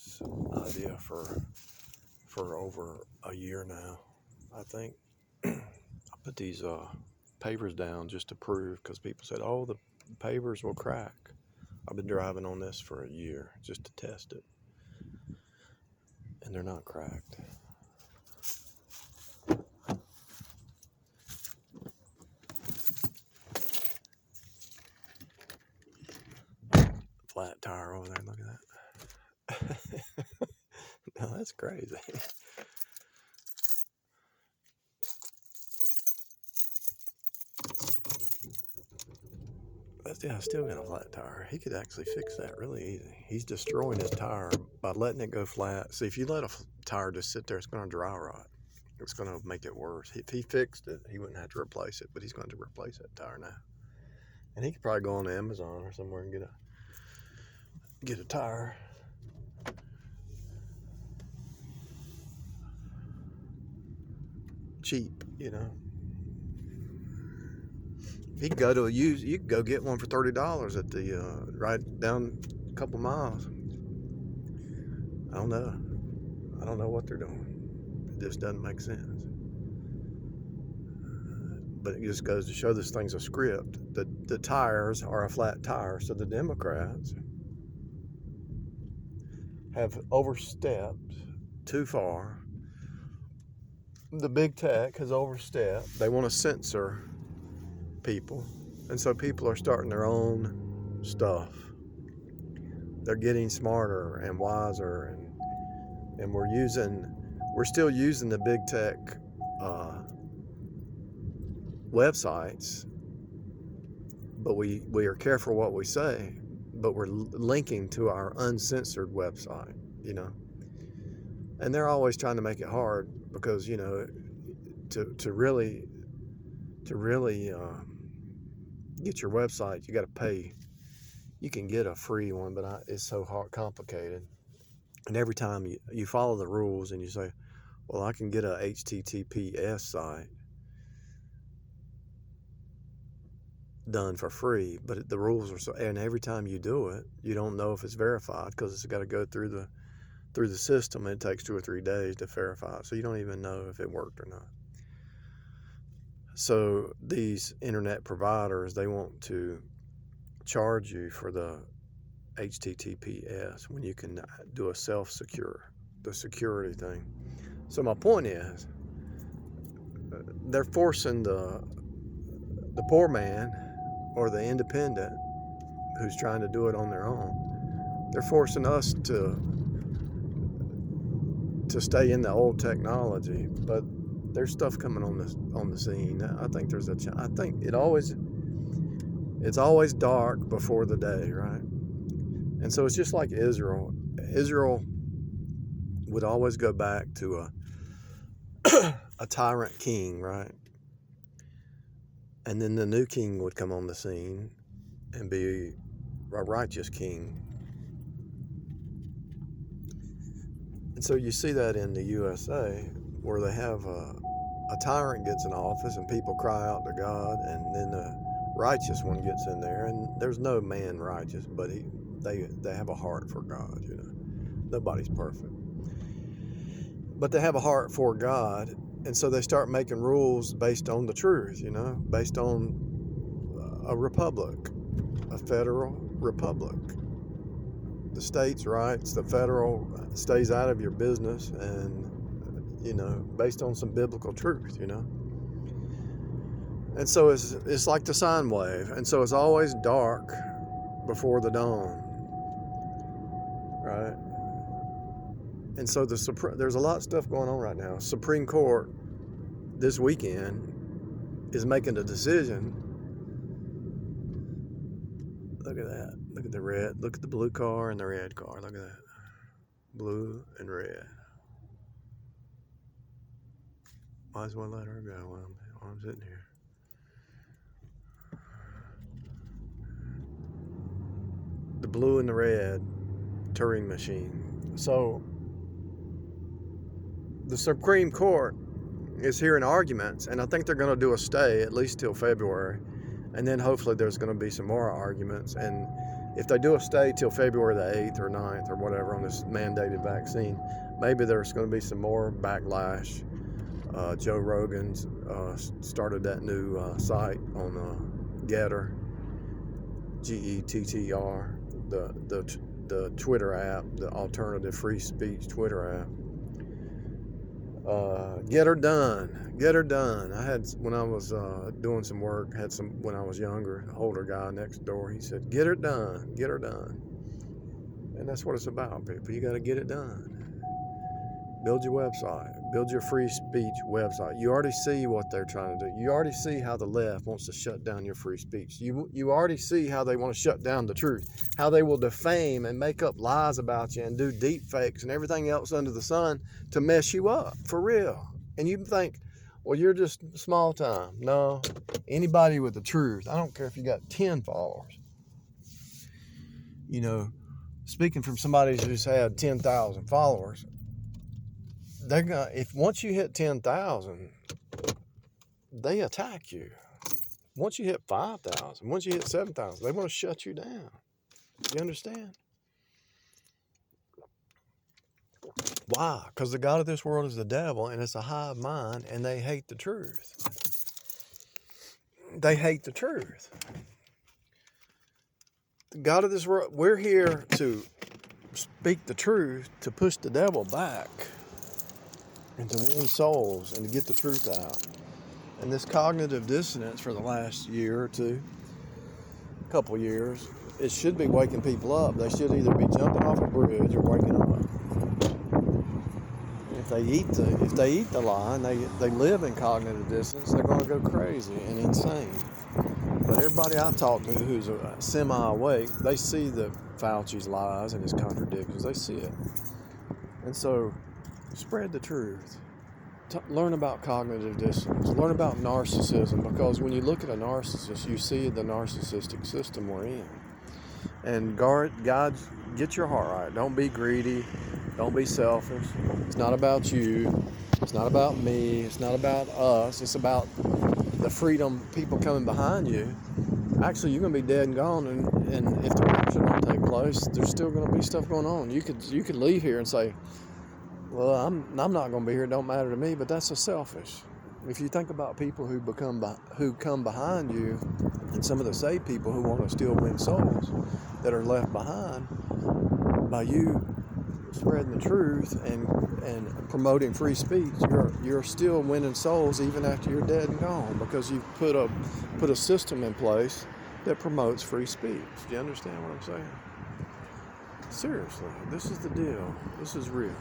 this idea for over a year now. I think I put these pavers down just to prove, because people said, "Oh, the pavers will crack." I've been driving on this for a year just to test it, and they're not cracked. Flat tire over there. Look at that. No, that's crazy. Yeah, I still got a flat tire. He could actually fix that really easy. He's destroying his tire by letting it go flat. See, if you let a tire just sit there, it's going to dry rot. It's going to make it worse. If he fixed it, he wouldn't have to replace it, but he's going to replace that tire now. And he could probably go on Amazon or somewhere and get a tire. Cheap, you know. You could go get one for $30 at the right down a couple miles. I don't know what they're doing. It just doesn't make sense. But it just goes to show this thing's a script. The tires are a flat tire, so the Democrats have overstepped too far. The big tech has overstepped. They want to censor people, and so people are starting their own stuff. They're getting smarter and wiser, and we're still using the big tech websites, but we are careful what we say, but we're linking to our uncensored website, you know. And they're always trying to make it hard, because, you know, to really get your website, you got to pay. You can get a free one, but it's so complicated. And every time you follow the rules and you say, well, I can get a HTTPS site done for free, but the rules are and every time you do it, you don't know if it's verified, because it's got to go through the system, and it takes 2 or 3 days to verify it, so you don't even know if it worked or not. So these internet providers, they want to charge you for the HTTPS when you can do a the security thing. So my point is, they're forcing the poor man or the independent who's trying to do it on their own. They're forcing us to stay in the old technology, but there's stuff coming on the scene. I think it's always dark before the day, right? And so it's just like Israel. Israel would always go back to a tyrant king, right? And then the new king would come on the scene and be a righteous king. And so you see that in the USA, where they have a tyrant gets in office and people cry out to God, and then the righteous one gets in there, and there's no man righteous, but they have a heart for God, you know. Nobody's perfect, but they have a heart for God, and so they start making rules based on the truth, you know, based on a republic, a federal republic. The states' rights, the federal stays out of your business, and, you know, based on some biblical truth, you know. And so it's like the sine wave, and so it's always dark before the dawn, right? And so there's a lot of stuff going on right now. Supreme Court this weekend is making a decision. Look at that. Look at the red. Look at the blue car and the red car. Look at that. Blue and red. Might as well let her go while I'm sitting here. The blue and the red Turing machine. So the Supreme Court is hearing arguments, and I think they're going to do a stay at least till February, and then hopefully there's going to be some more arguments. And if they do a stay till February the 8th or 9th or whatever on this mandated vaccine, maybe there's going to be some more backlash. Joe Rogan's started that new site on Getter, Gettr, the Twitter app, the alternative free speech Twitter app. Get her done. Get her done. I had, when I was doing some work, when I was younger, an older guy next door, he said, get her done, get her done. And that's what it's about, people. You got to get it done. Build your website. Build your free speech website. You already see what they're trying to do. You already see how the left wants to shut down your free speech. You already see how they want to shut down the truth, how they will defame and make up lies about you and do deep fakes and everything else under the sun to mess you up, for real. And you think, well, you're just small time. No, anybody with the truth, I don't care if you got 10 followers. You know, speaking from somebody who's had 10,000 followers, they're gonna, if once you hit 10,000, they attack you. Once you hit 5,000, once you hit 7,000, they want to shut you down. You understand? Why? Because the god of this world is the devil, and it's a hive mind, and they hate the truth. They hate the truth. The god of this world, we're here to speak the truth, to push the devil back, and to win souls, and to get the truth out. And this cognitive dissonance for the last year or two, couple years, it should be waking people up. They should either be jumping off a bridge or waking up. If they eat the lie and they live in cognitive dissonance, they're going to go crazy and insane. But everybody I talk to who's semi-awake, they see the Fauci's lies and his contradictions. They see it. And so, spread the truth. Learn about cognitive dissonance. Learn about narcissism, because when you look at a narcissist, you see the narcissistic system we're in. And God, get your heart right. Don't be greedy. Don't be selfish. It's not about you. It's not about me. It's not about us. It's about the freedom, people coming behind you. Actually, you're going to be dead and gone, and if the rapture don't take place, there's still going to be stuff going on. You could leave here and say, well, I'm not going to be here. It don't matter to me. But that's so selfish. If you think about people who come behind you, and some of the saved people who want to still win souls that are left behind, by you spreading the truth and promoting free speech, you're still winning souls even after you're dead and gone, because you've put a system in place that promotes free speech. Do you understand what I'm saying? Seriously, this is the deal. This is real.